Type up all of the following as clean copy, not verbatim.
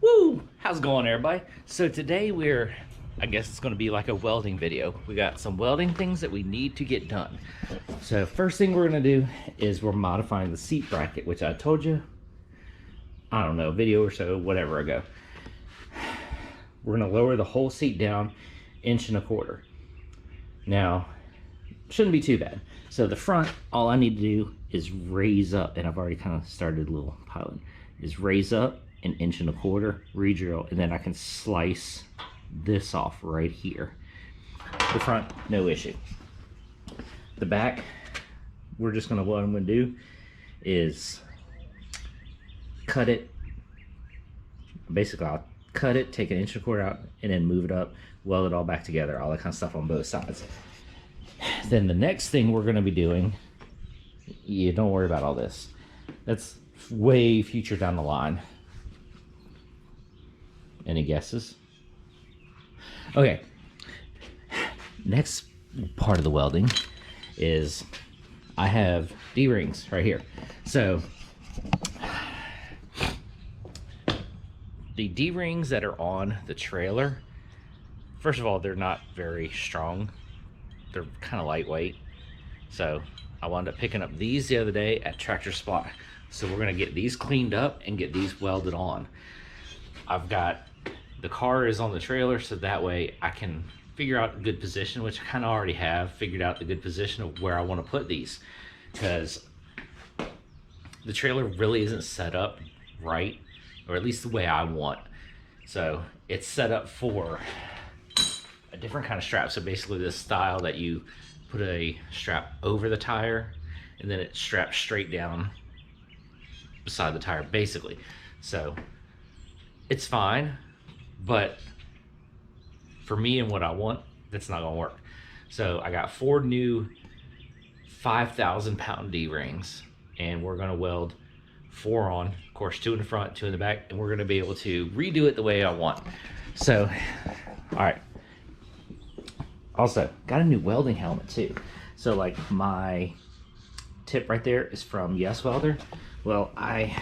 Woo! How's it going, everybody? So today I guess it's going to be like a welding video. We got some welding things that we need to get done. So first thing we're going to do is we're modifying the seat bracket, which I told you, I don't know, a video or so, whatever ago. We're going to lower the whole seat down 1.25 inches. Now, shouldn't be too bad. So the front, all I need to do is raise up, and I've already kind of started a little piling, is raise up 1.25 inches, re-drill, and then I can slice this off right here. The front, no issue. The back, what I'm gonna do is cut it. Basically, I'll cut it, take 1.25 inches out, and then move it up, weld it all back together, all that kind of stuff on both sides. Then the next thing we're gonna be doing, yeah, don't worry about all this. That's way future down the line. Any guesses? Okay. Next part of the welding is I have D-rings right here. So the D-rings that are on the trailer, first of all, they're not very strong. They're kind of lightweight. So I wound up picking up these the other day at Tractor Supply. So we're gonna get these cleaned up and get these welded on. I've got, the car is on the trailer, so that way I can figure out a good position, which I kind of already have figured out the good position of where I want to put these, because the trailer really isn't set up right, or at least the way I want. So it's set up for a different kind of strap. So basically this style that you put a strap over the tire and then it straps straight down beside the tire, basically. So it's fine, but for me and what I want, that's not gonna work. So I got 4 new 5,000-pound D-rings, and we're gonna weld 4 on, of course 2 in the front, 2 in the back, and we're gonna be able to redo it the way I want. So, all right. Also, got a new welding helmet too. So like my tip right there is from Yes Welder. Well, I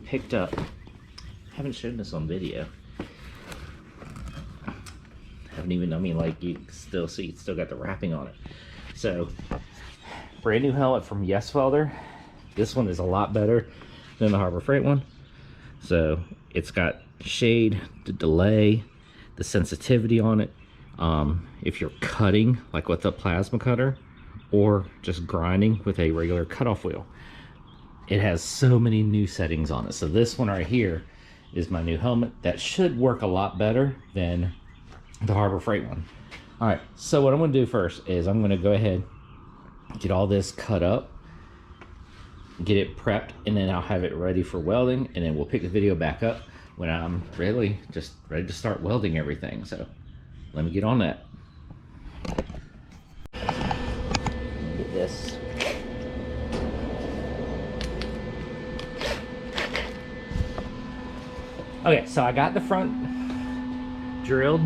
picked up, haven't shown this on video. Haven't even, I mean, like, you can still see, it's still got the wrapping on it. So, brand new helmet from Yes Welder. This one is a lot better than the Harbor Freight one. So, it's got shade, the delay, the sensitivity on it. If you're cutting, like with a plasma cutter, or just grinding with a regular cutoff wheel. It has so many new settings on it. So this one right here is my new helmet. That should work a lot better than the Harbor Freight one. All right, so what I'm gonna do first is I'm gonna go ahead, get all this cut up, get it prepped, and then I'll have it ready for welding, and then we'll pick the video back up when I'm really just ready to start welding everything. So let me get on that. Get this. Okay, so I got the front drilled,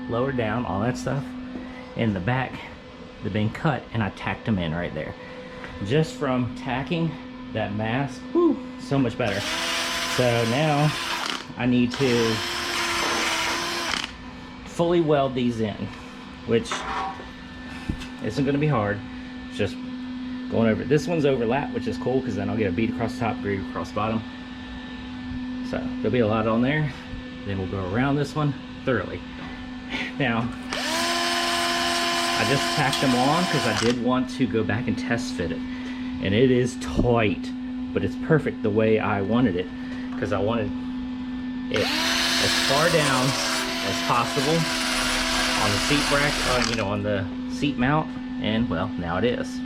lowered down, all that stuff. In the back, they've been cut, and I tacked them in right there. Just from tacking that mask, whew, so much better. So now I need to fully weld these in, which isn't going to be hard. It's just going over. This one's overlap, which is cool, because then I'll get a bead across the top, bead across the bottom. So there'll be a lot on there. Then we'll go around this one thoroughly. Now, I just tacked them on because I did want to go back and test fit it. And it is tight, but it's perfect the way I wanted it, because I wanted it as far down as possible on the seat bracket, you know, on the seat mount, and well, now it is.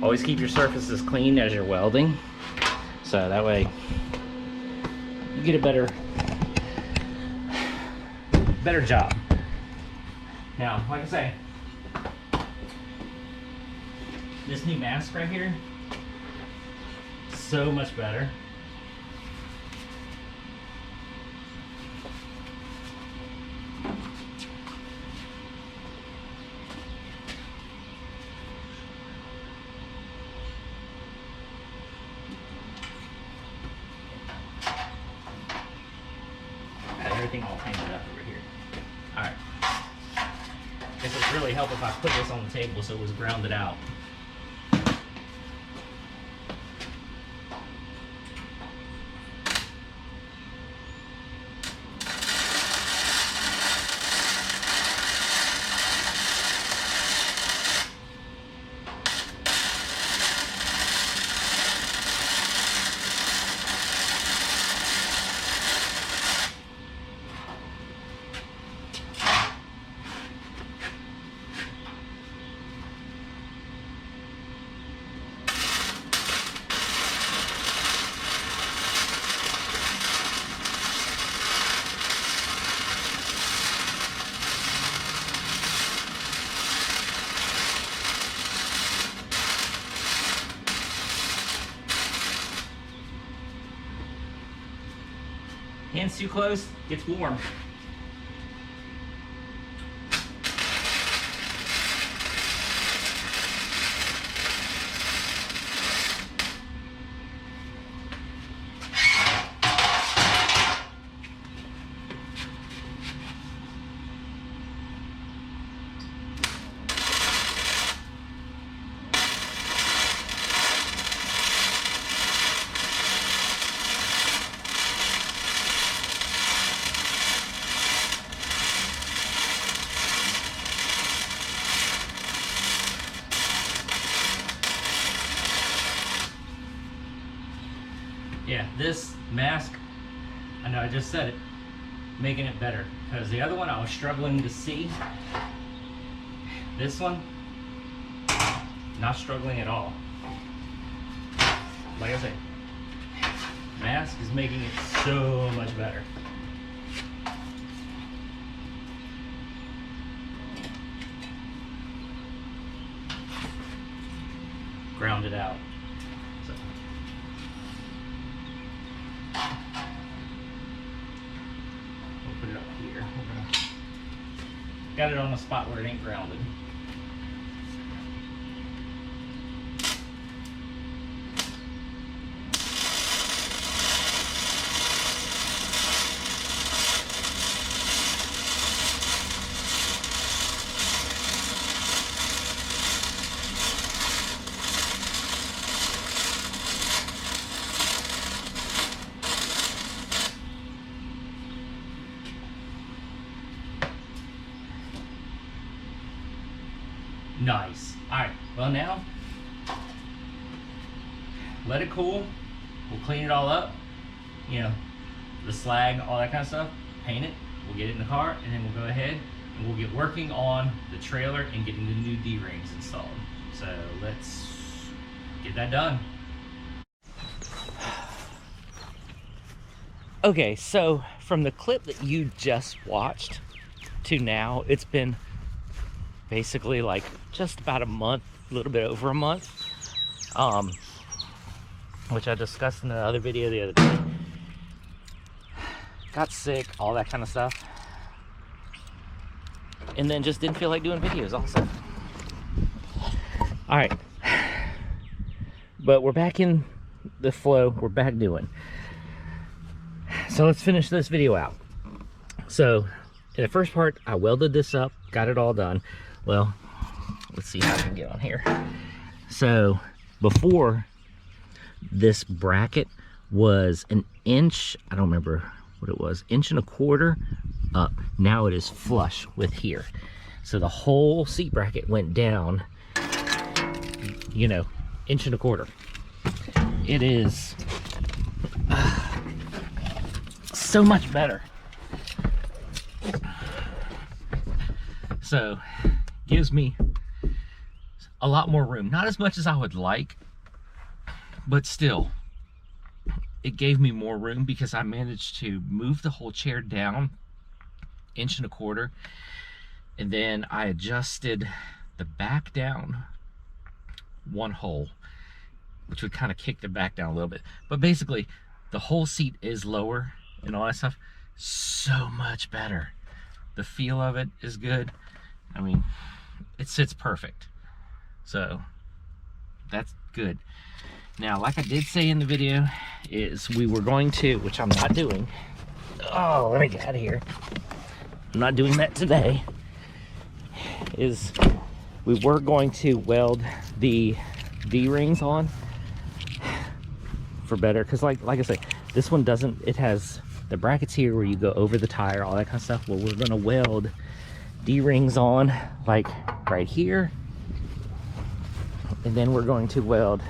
Always keep your surfaces clean as you're welding, so that way you get a better job. Now, like I say, this new mask right here, so much better. really help if I put this on the table so it was grounded out. Hands too close, gets warm. Yeah, this mask, I know I just said it, making it better. Because the other one I was struggling to see. This one, not struggling at all. Like I said, mask is making it so much better. Ground it out. So. We'll put it up here. Got it on a spot where it ain't grounded. Nice. Alright, well now, let it cool. We'll clean it all up. You know, the slag, all that kind of stuff. Paint it. We'll get it in the car, and then we'll go ahead and we'll get working on the trailer and getting the new D-rings installed. So let's get that done. Okay, so from the clip that you just watched to now, it's been basically like just about a month, a little bit over a month, which I discussed in another video the other day. Got sick, all that kind of stuff, and then just didn't feel like doing videos also. All right, but we're back in the flow, we're back doing. So let's finish this video out. So in the first part, I welded this up, got it all done. Well, let's see how I can get on here. So before, this bracket was an inch, I don't remember what it was, 1.25 inches up. Now it is flush with here. So the whole seat bracket went down, you know, 1.25 inches. It is so much better. So gives me a lot more room, not as much as I would like, but still it gave me more room because I managed to move the whole chair down 1.25 inches, and then I adjusted the back down one hole, which would kind of kick the back down a little bit, but basically the whole seat is lower and all that stuff. So much better. The feel of it is good. I mean, it sits perfect. So that's good. Now, like I did say in the video, is we were going to, which I'm not doing. Oh, let me get out of here. I'm not doing that today. is we were going to weld the D-rings on for better, because like I say, this one doesn't, it has the brackets here where you go over the tire, all that kind of stuff. Well, we're gonna weld D-rings on like right here, and then we're going to weld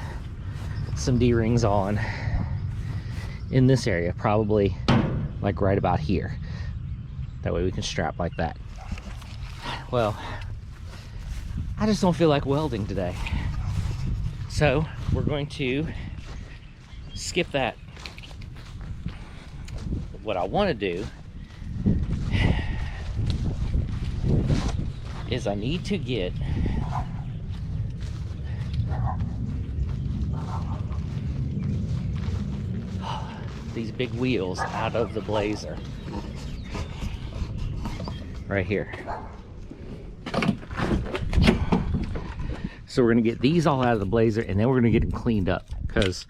some D-rings on in this area, probably like right about here. That way we can strap like that. Well, I just don't feel like welding today, so we're going to skip that. What I want to do is I need to get these big wheels out of the Blazer right here. So we're going to get these all out of the Blazer, and then we're going to get them cleaned up, because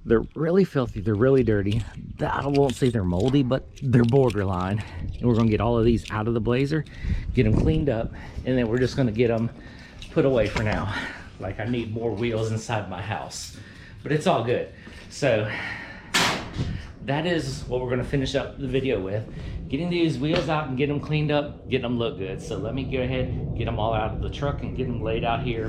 they're really filthy, they're really dirty. I won't say they're moldy, but they're borderline. And we're gonna get all of these out of the Blazer, get them cleaned up, and then we're just gonna get them put away for now. Like, I need more wheels inside my house, but it's all good. So that is what we're gonna finish up the video with. Getting these wheels out and getting them cleaned up, getting them look good. So let me go ahead and get them all out of the truck and get them laid out here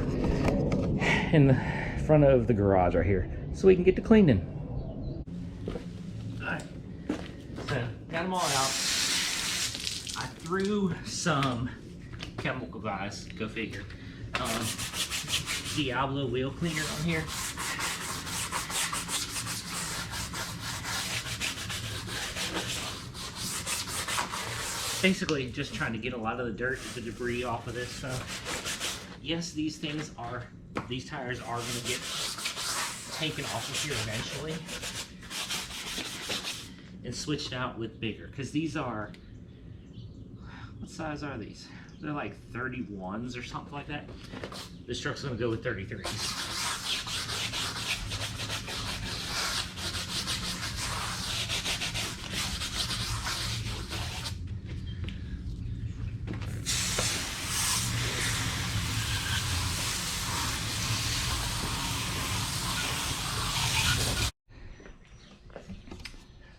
in the front of the garage right here, so we can get to cleaning. Alright, so got them all out. I threw some chemical, guys, go figure, Diablo wheel cleaner on here. Basically just trying to get a lot of the dirt, the debris off of this stuff. Yes, these tires are going to get taken off of here eventually and switched out with bigger, because these are, what size are these? They're like 31s or something like that. This truck's going to go with 33s.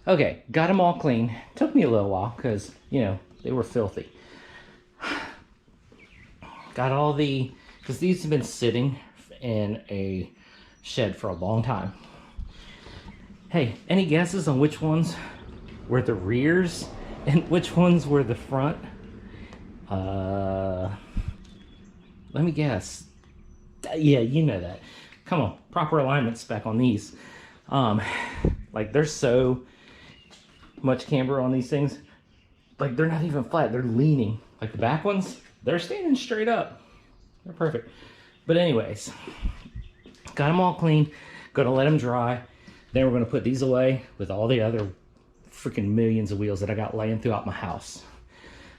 Okay, got them all clean. Took me a little while because, you know, they were filthy. Got all the, because these have been sitting in a shed for a long time. Hey, any guesses on which ones were the rears and which ones were the front? Let me guess. Yeah, you know that. Come on, proper alignment spec on these. Like, there's so much camber on these things, like they're not even flat, they're leaning. Like the back ones, they're standing straight up, they're perfect. But anyways, got them all clean, gonna let them dry, then we're gonna put these away with all the other freaking millions of wheels that I got laying throughout my house.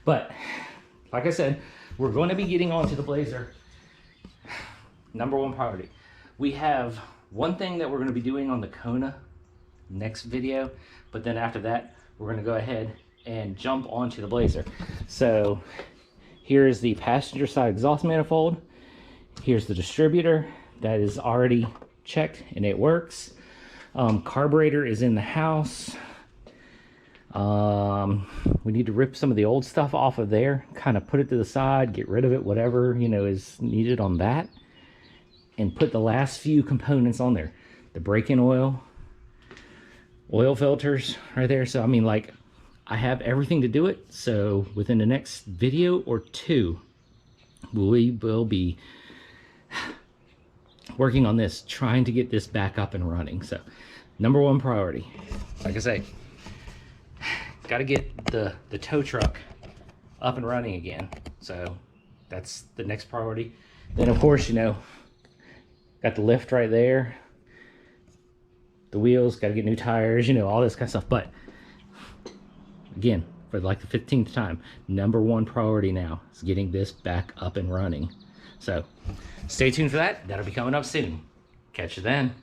But like I said, we're going to be getting onto the Blazer. Number one priority. We have one thing that we're going to be doing on the Kona next video, but then after that we're going to go ahead and jump onto the Blazer. So here's the passenger side exhaust manifold, here's the distributor that is already checked and it works. Carburetor is in the house. We need to rip some of the old stuff off of there, kind of put it to the side, get rid of it, whatever, you know, is needed on that, and put the last few components on there. The brake-in oil filters right there. So I mean, like, I have everything to do it. So within the next video or two, we will be working on this, trying to get this back up and running. So number one priority, like I say, got to get the tow truck up and running again. So that's the next priority. Then of course, you know, got the lift right there, the wheels, got to get new tires, you know, all this kind of stuff. But again, for like the 15th time, number one priority now is getting this back up and running. So stay tuned for that. That'll be coming up soon. Catch you then.